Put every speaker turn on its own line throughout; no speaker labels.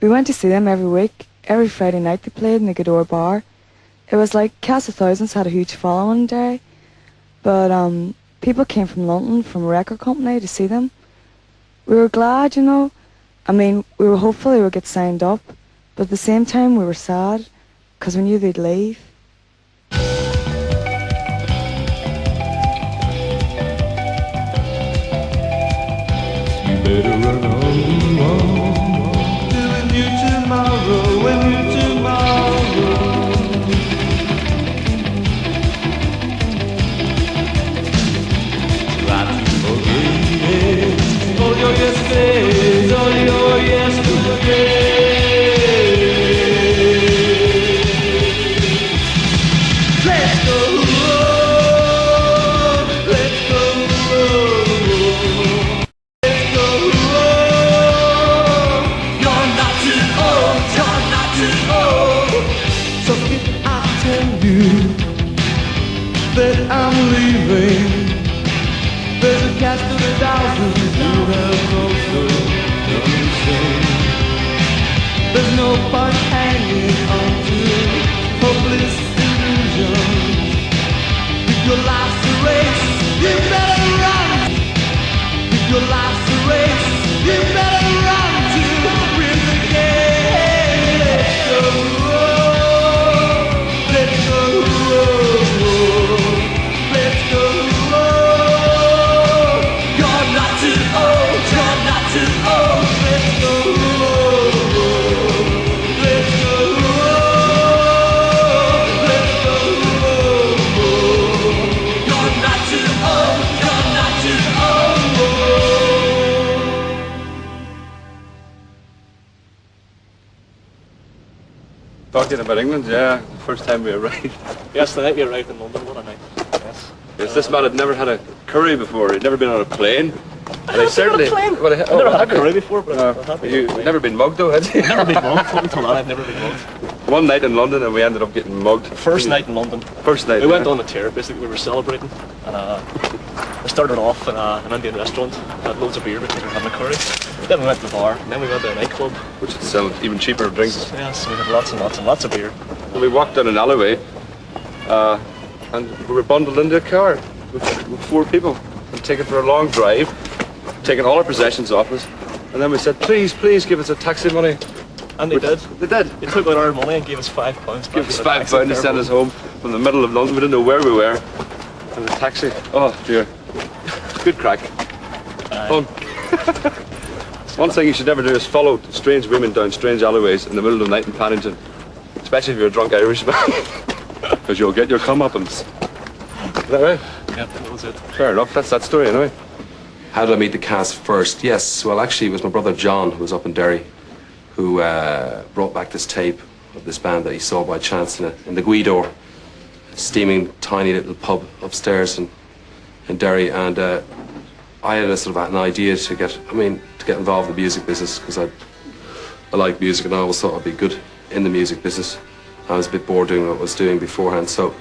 We went to see them every week. Every Friday night they played in the Gador bar. It was like Cast of Thousands had a huge following there, but people came from London, from a record company to see them. We were glad, you know. I mean, we were hopeful they would get signed up, but at the same time we were sad because we knew they'd leave.
You better run on, doing you tomorrow, when you tomorrow. Try to forget all your yesterdays, all your yesterdays. Let's go. That I'm leaving. There's a cast of 1000's who have also done the same. There's no point hanging on to hopeless illusions. If your life's a race, you better run. If your life's a race, you better run to win the game. Let's go. Let's go.
Talking about England, yeah, the first time we arrived.
Yes, the night we arrived in London, what a night. Yes.
Yes, this man had never had a curry before, he'd never been on a plane. And I certainly...
I've never had a curry before, but I'm happy.
You've never been mugged though, had you?
Never been mugged, up until that I've never been mugged.
One night in London and we ended up getting mugged.
First night in London.
First night.
We went on a tear, basically we were celebrating, and we started off in an Indian restaurant, had loads of beer, we were having a curry. Then we went to the bar, and then we went to a nightclub.
Which would sell even cheaper drinks.
Yes, we had lots and lots and lots of beer.
And we walked down an alleyway, and we were bundled into a car with 4 people and taken for a long drive, taking all our possessions off us. And then we said, please, please give us a taxi money.
And they did.
They did.
They took out our money and gave us £5.
Give us £5 to send us home from the middle of London. We didn't know where we were. And the taxi, oh dear. Good crack. Fun. One thing you should never do is follow strange women down strange alleyways in the middle of the night in Paddington. Especially if you're a drunk Irishman. Because you'll get your comeuppance. Is that right?
Yeah, that was it.
Fair enough, that's that story anyway.
How did I meet the cast first? Yes, well actually it was my brother John, who was up in Derry, who brought back this tape of this band that he saw by chance in the Guido, steaming tiny little pub upstairs in Derry, and I had a sort of an idea to get involved in the music business because I like music and I always thought I'd be good in the music business. I was a bit bored doing what I was doing beforehand, so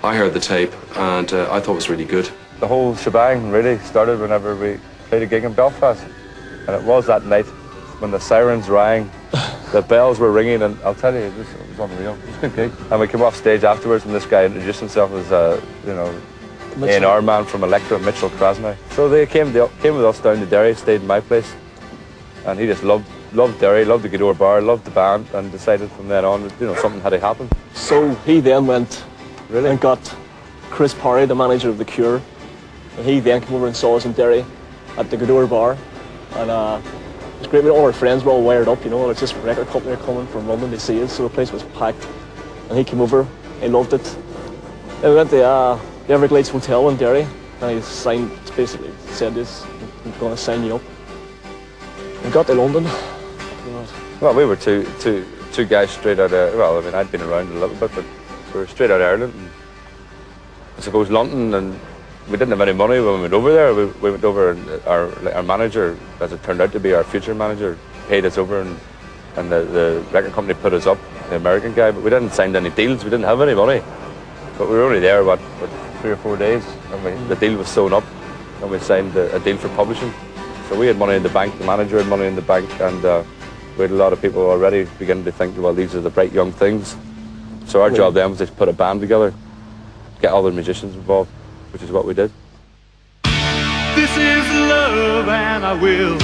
I heard the tape and I thought it was really good.
The whole shebang really started whenever we played a gig in Belfast, and it was that night when the sirens rang, the bells were ringing, and I'll tell you, it was unreal. It was a good gig. And we came off stage afterwards, and this guy introduced himself as A&R man from Electra, Mitchell Krasny. So they came with us down to Derry, stayed in my place, and he just loved Derry, loved the Gador bar, loved the band, and decided from then on, something had to happen.
So he then went and got Chris Parry, the manager of The Cure, and he then came over and saw us in Derry at the Gador bar, and it was great. All our friends were all wired up, it's this record company coming from London to see us, so the place was packed, and he came over, he loved it. Then we went to the Everglades Hotel in Derry, and he signed, basically said this, I'm going to sign you up. We got to London.
Well, we were two guys straight out of, well, I mean, I'd been around a little bit, but we were straight out of Ireland. And I suppose London, and we didn't have any money when we went over there. We went over, and our manager, as it turned out to be our future manager, paid us over, and the record company put us up, the American guy, but we didn't sign any deals, we didn't have any money. But we were only there, what 3 or 4 days, and the deal was sewn up, and we signed a deal for publishing. So we had money in the bank, the manager had money in the bank, and We had a lot of people already beginning to think, well, these are the bright young things. So our job then was to put a band together, get all the musicians involved, which is what we did.
This is love and I will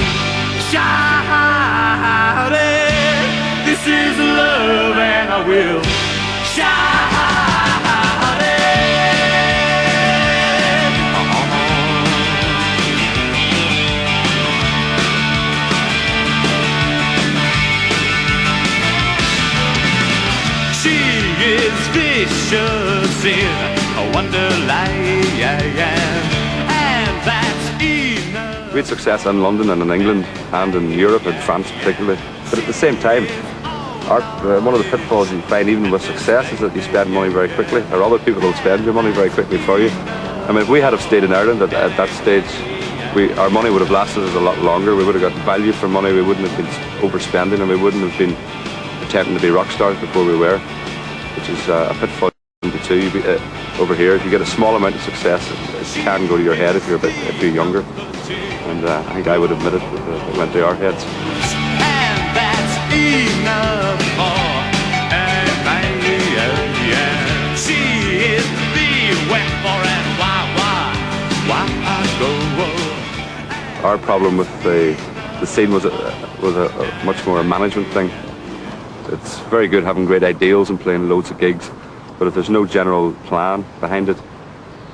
shout it. This is love and I will shout it. She is vicious in a wonderland, and that's enough.
We had success in London and in England and in Europe and France particularly. But at the same time, one of the pitfalls you find even with success is that you spend money very quickly, or other people will spend your money very quickly for you. I mean, if we had have stayed in Ireland at that stage, our money would have lasted us a lot longer. We would have got value for money. We wouldn't have been overspending, and we wouldn't have been attempting to be rock stars before we were, which is a pitfall too. Over here, if you get a small amount of success, it can go to your head if you're younger. And I think I would admit it went to our heads.
And that's enough for She is the wet for and why go?
Our problem with the scene was a much more a management thing. It's very good having great ideals and playing loads of gigs, but if there's no general plan behind it,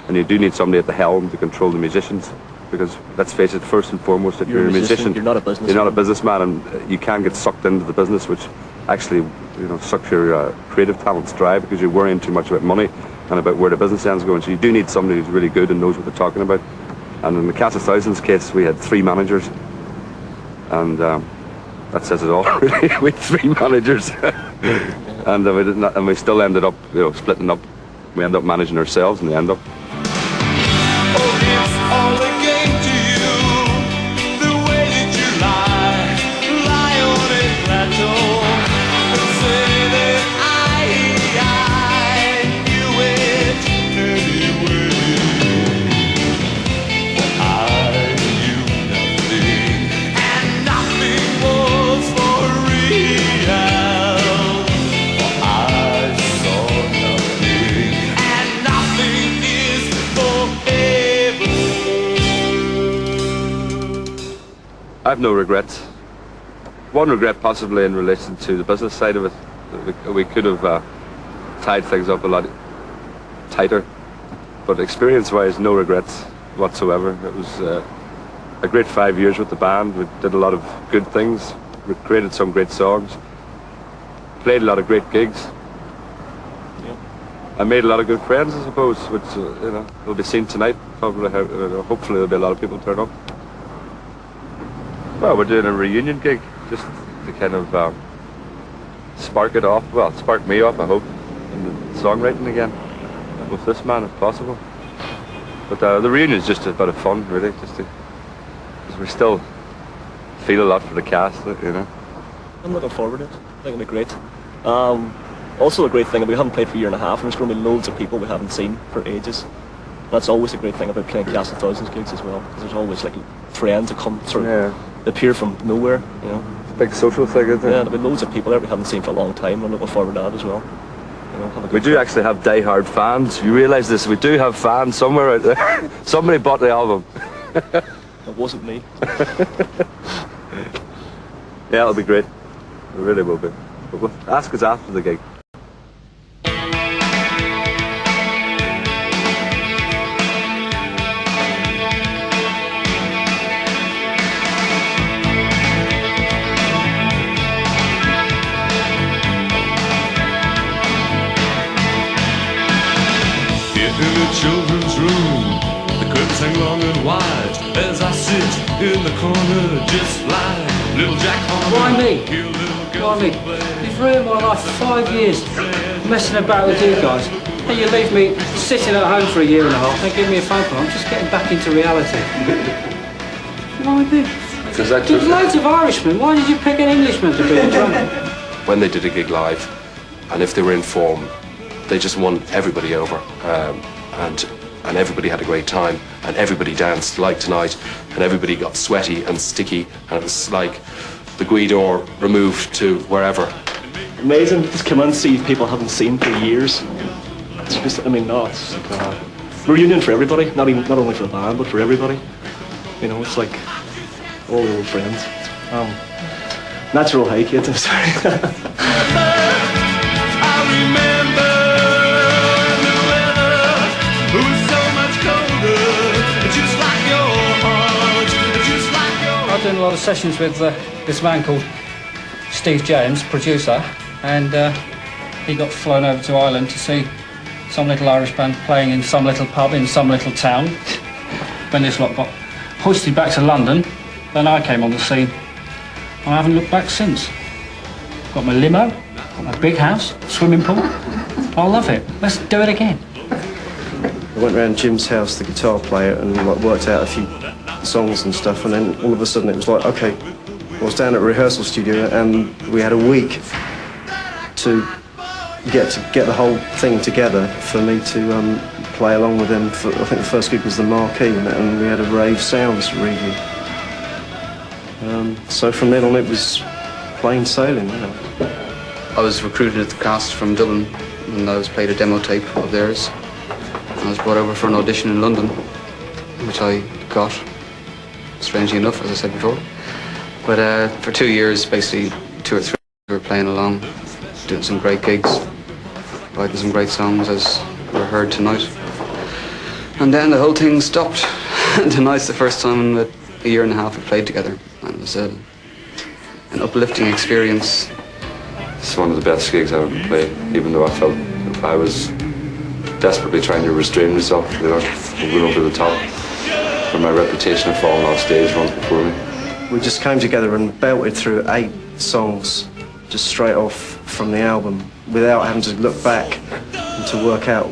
and you do need somebody at the helm to control the musicians, because let's face it, first and foremost, if you're a musician,
you're not a businessman.
You're not a businessman, and you can get sucked into the business, which actually, sucks your creative talents dry because you're worrying too much about money and about where the business end's going. So you do need somebody who's really good and knows what they're talking about. And in the Cast of Thousands case, we had 3 managers, and that says it all. Really, we had 3 managers, and we still ended up, splitting up. We ended up managing ourselves in the end up. I've no regrets. One regret possibly in relation to the business side of it. We could have tied things up a lot tighter, but experience-wise, no regrets whatsoever. It was a great 5 years with the band. We did a lot of good things. We created some great songs, played a lot of great gigs. I made a lot of good friends, I suppose, which will be seen tonight. Probably, hopefully, there'll be a lot of people turn up. Well, we're doing a reunion gig, just to kind of spark it off. Well, spark me off, I hope, in the songwriting again with this man, if possible. But the reunion is just a bit of fun, really, because we still feel a lot for the cast,
I'm looking forward to it. I think it'll be great. Also, a great thing, we haven't played for a year and a half, and there's going to be loads of people we haven't seen for ages. That's always a great thing about playing Cast of Thousands gigs as well, because there's always like friends that come sort of appear from nowhere,
It's a big social thing, isn't it?
Yeah, there'll be loads of people there we haven't seen for a long time. I'm looking forward to that as well.
We do actually have die-hard fans. You realise this? We do have fans somewhere out there. Somebody bought the album.
It wasn't me.
Yeah, it'll be great. It really will be. But ask us after the gig.
In the children's room, the curtains hang long and wide as I sit in the corner just like little Jack Horner.
Why me? Why me? You've ruined my life for 5 years, messing about with you guys. And you leave me sitting at home for a year and a half and give me a phone call. I'm just getting back into reality. Why me? There's loads of Irishmen. Why did you pick an Englishman to be the drummer?
When they did a gig live, and if they were in form, they just won everybody over, and everybody had a great time, and everybody danced like tonight, and everybody got sweaty and sticky, and it was like the Guidor removed to wherever.
Amazing. Just come and see people I haven't seen for years. It's just, I mean, no, it's like a reunion for everybody. Not only for the band, but for everybody. You know, it's like all the old friends. Natural high, kids. I'm sorry.
I remember the weather was so much colder, just like your heart, just like your
I was doing a lot of sessions with this man called Steve James, producer, and he got flown over to Ireland to see some little Irish band playing in some little pub in some little town. When this lot got hoisted back to London, then I came on the scene. And I haven't looked back since. Got my limo, got my big house, swimming pool. I love it. Let's do it again.
I went round Jim's house, the guitar player, and like worked out a few songs and stuff, and then all of a sudden it was like, okay, I was down at a rehearsal studio and we had a week to get the whole thing together for me to play along with them. I think the first gig was the Marquee, and we had a rave sounds reading. So from then on it was plain sailing, you know.
I was recruited at the cast from Dublin and I was played a demo tape of theirs. I was brought over for an audition in London, which I got, strangely enough, as I said before. But for 2 years, basically 2 or 3, we were playing along, doing some great gigs, writing some great songs as were heard tonight. And then the whole thing stopped. Tonight's the first time in a year and a half we played together. And it was an uplifting experience.
It's one of the best gigs I've ever played, even though I felt I was desperately trying to restrain myself, you know, going over the top. For my reputation of falling off stage once before me.
We just came together and belted through 8 songs just straight off from the album without having to look back and to work out,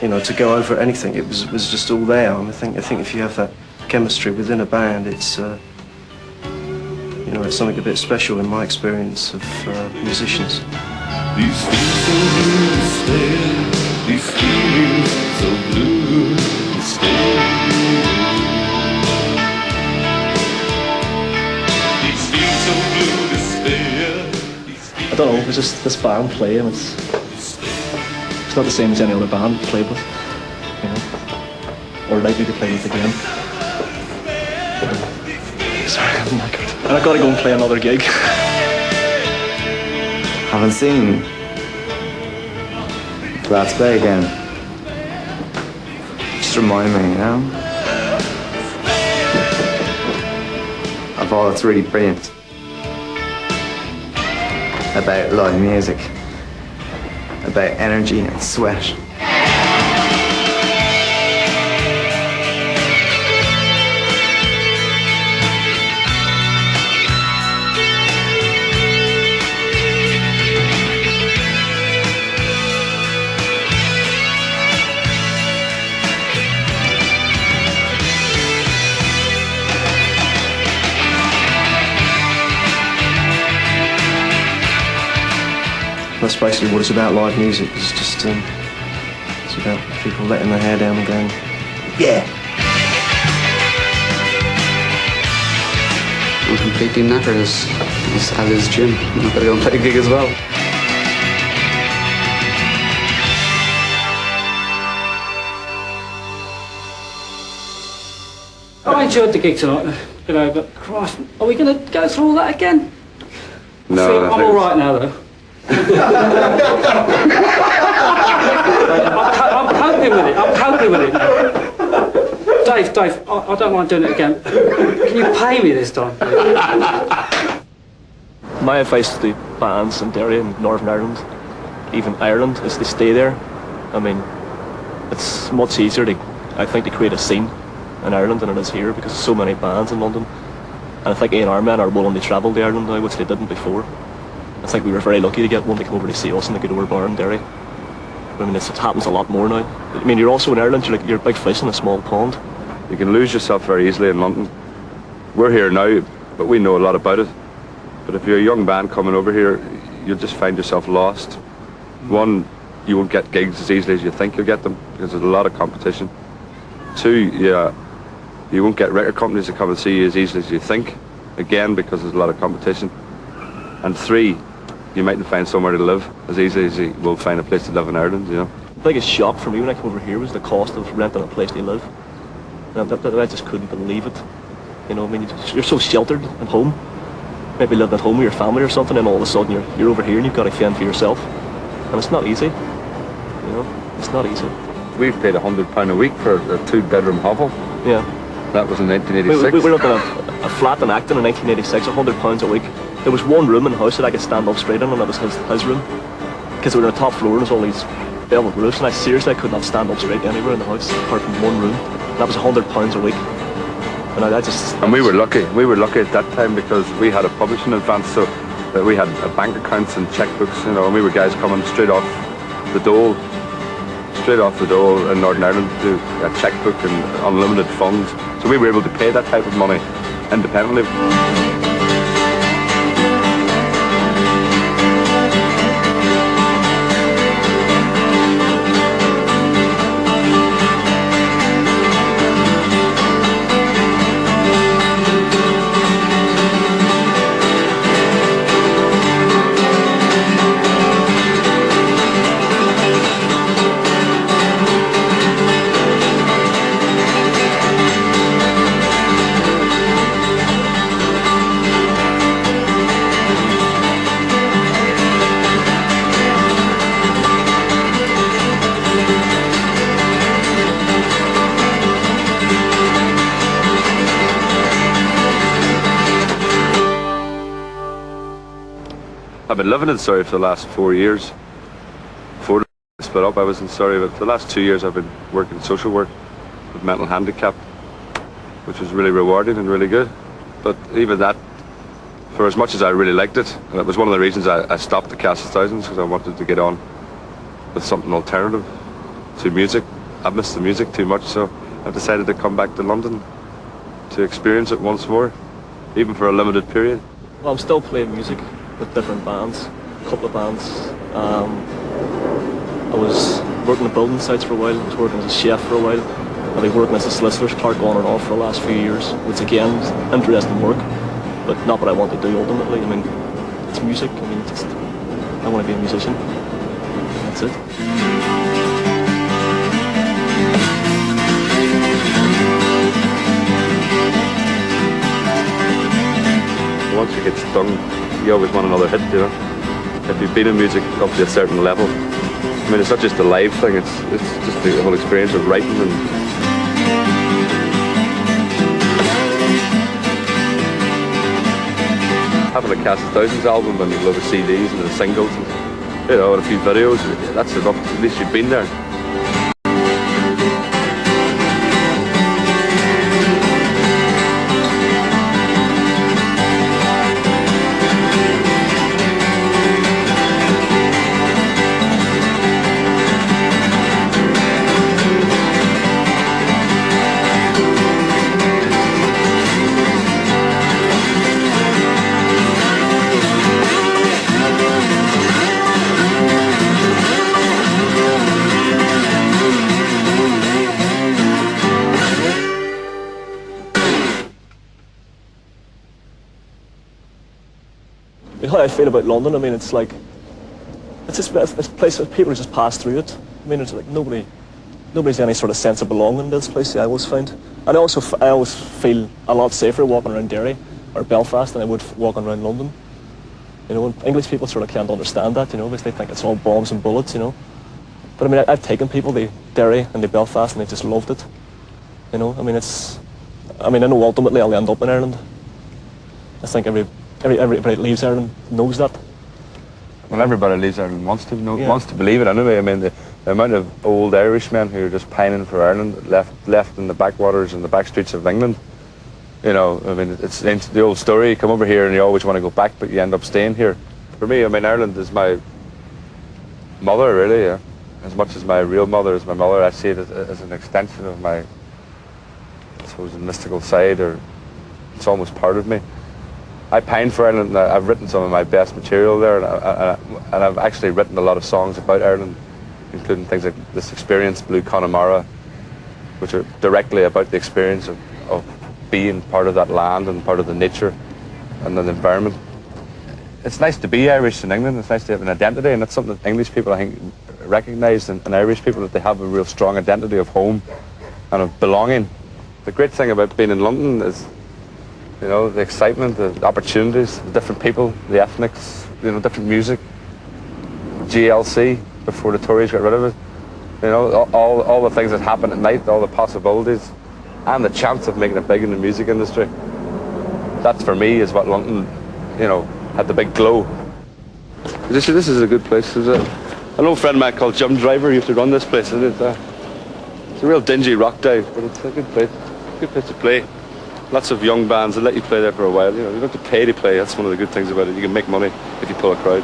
you know, to go over anything. It was just all there. I think if you have that chemistry within a band, it's you know, it's something a bit special in my experience of musicians.
These feet so blue to stay, these feelings so blue to stay. These feet so blue to stay.
I don't know, it's just this band playing, it's not the same as any other band to play with, you know, or likely to play with again. Sorry, I'm not good. And I've got to go and play another gig.
Haven't seen. Glad to play again. Just remind me, you know, of all that's really brilliant about live music, about energy and sweat.
That's basically what it's about, live music. It's just, it's about people letting their hair down and going, yeah!
I'm completely knackered, as is Jim. I've got to go and play a gig as well.
I enjoyed the gig tonight, you know, but Christ, are we going to go through all that again?
No,
I'm all right now, though. I'm coping with it now. Dave, I don't mind doing it again. Can you pay me this time, please?
My advice to the bands in Derry and Northern Ireland, even Ireland, is to stay there. I mean, it's much easier I think, to create a scene in Ireland than it is here, because there's so many bands in London. And I think A&R men are willing to travel to Ireland now, which they didn't before. I think we were very lucky to get one to come over to see us in the Guidor Bar in Derry. I mean, it happens a lot more now. I mean, you're also in Ireland, you're a big fish in a small pond.
You can lose yourself very easily in London. We're here now, but we know a lot about it. But if you're a young band coming over here, you'll just find yourself lost. One, you won't get gigs as easily as you think you'll get them, because there's a lot of competition. Two, you won't get record companies to come and see you as easily as you think, again, because there's a lot of competition. and 3, you mightn't find somewhere to live as easy as you will find a place to live in Ireland, you know.
The biggest shock for me when I came over here was the cost of renting a place to live. And I just couldn't believe it. You know, I mean, you're so sheltered at home. Maybe living at home with your family or something, and all of a sudden you're over here and you've got to fend for yourself. And it's not easy. You know, it's not easy.
We paid £100 a week for a 2-bedroom hovel.
Yeah.
That was in 1986.
We were looking at a flat in Acton in 1986, £100 a week. There was one room in the house that I could stand up straight in, and that was his room. Because we were on the top floor and there's all these velvet roofs, and I could not stand up straight anywhere in the house apart from one room. And that was £100 a week. And
we were lucky. We were lucky at that time because we had a publishing advance, so that we had bank accounts and checkbooks, you know, and we were guys coming straight off the dole in Northern Ireland to do a checkbook and unlimited funds. So we were able to pay that type of money independently. I've been living in Surrey for the last 4 years. Before I split up, I was in Surrey, but for the last 2 years I've been working social work with mental handicap, which was really rewarding and really good. But even that, for as much as I really liked it, and it was one of the reasons I stopped the Cast of Thousands, because I wanted to get on with something alternative to music. I've missed the music too much, so I've decided to come back to London to experience it once more, even for a limited period.
Well, I'm still playing music with different bands, a couple of bands. I was working at building sites for a while, I was working as a chef for a while. I've been working as a solicitor's clerk on and off for the last few years, which again is interesting work, but not what I want to do ultimately. I mean, it's music, I mean, I want to be a musician. That's it.
Once you get stung, you always want another hit, you know. If you've been in music up to a certain level, I mean, it's not just a live thing, it's just the whole experience of writing and having a Cast of Thousands album and a load of CDs and the singles and, you know, and a few videos. That's enough. At least you've been there.
How I feel about London, I mean, it's like, it's a place where people just pass through it. I mean, it's like nobody's any sort of sense of belonging in this place, I always find. And I always feel a lot safer walking around Derry or Belfast than I would walking around London. You know, and English people sort of can't understand that, you know, because they think it's all bombs and bullets, you know. But I mean, I've taken people to Derry and to Belfast and they just loved it. You know, I mean, I know ultimately I'll end up in Ireland. I think everybody that leaves Ireland knows that.
Well, everybody leaves Ireland wants to believe it anyway. I mean, the amount of old Irishmen who are just pining for Ireland, left in the backwaters and the back streets of England. You know, I mean, it's the old story. You come over here and you always want to go back, but you end up staying here. For me, I mean, Ireland is my mother, really. Yeah. As much as my real mother is my mother, I see it as an extension of my, I suppose, mystical side, or it's almost part of me. I pine for Ireland, and I've written some of my best material there, and I've actually written a lot of songs about Ireland, including things like This Experience, Blue Connemara, which are directly about the experience of being part of that land and part of the nature and the environment. it's nice to be Irish in England. It's nice to have an identity, and that's something that English people, I think, recognise in Irish people, that they have a real strong identity of home and of belonging. The great thing about being in London is, you know, the excitement, the opportunities, the different people, the ethnics, you know, different music. GLC, before the Tories got rid of it. You know, all the things that happen at night, all the possibilities, and the chance of making it big in the music industry. That, for me, is what London, you know, had the big glow. This is a good place. There's an old friend of mine called Jim Driver who used to run this place, and it's a real dingy rock dive, but it's a good place. Good place to play. Lots of young bands that let you play there for a while. You know, you don't have to pay to play. That's one of the good things about it. You can make money if you pull a crowd.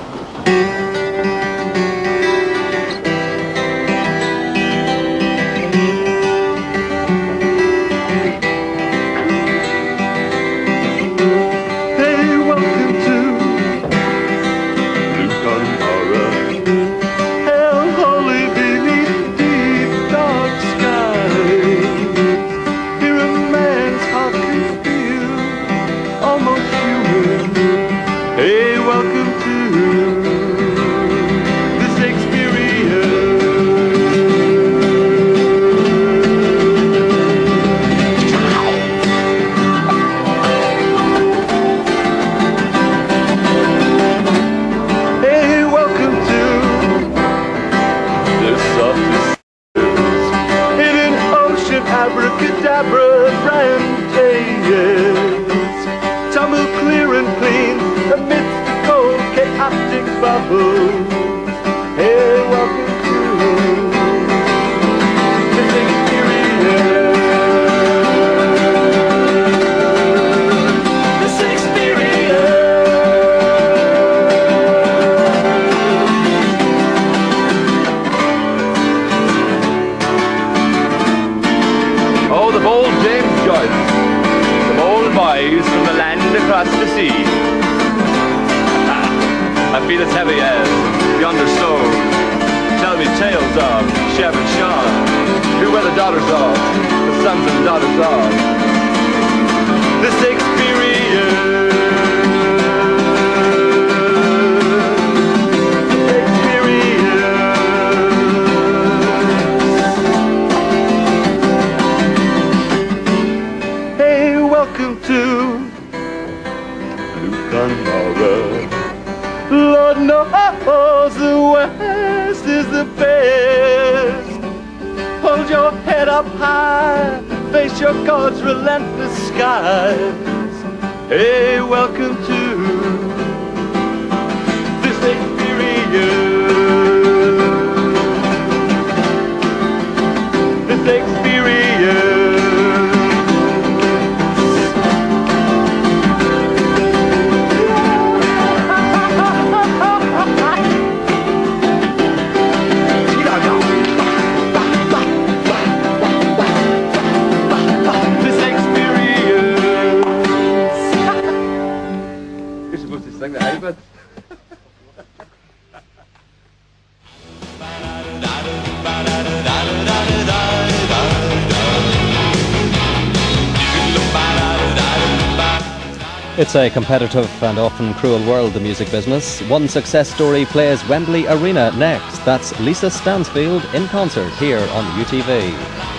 It's a competitive and often cruel world, the music business. One success story plays Wembley Arena next. That's Lisa Stansfield in concert here on UTV.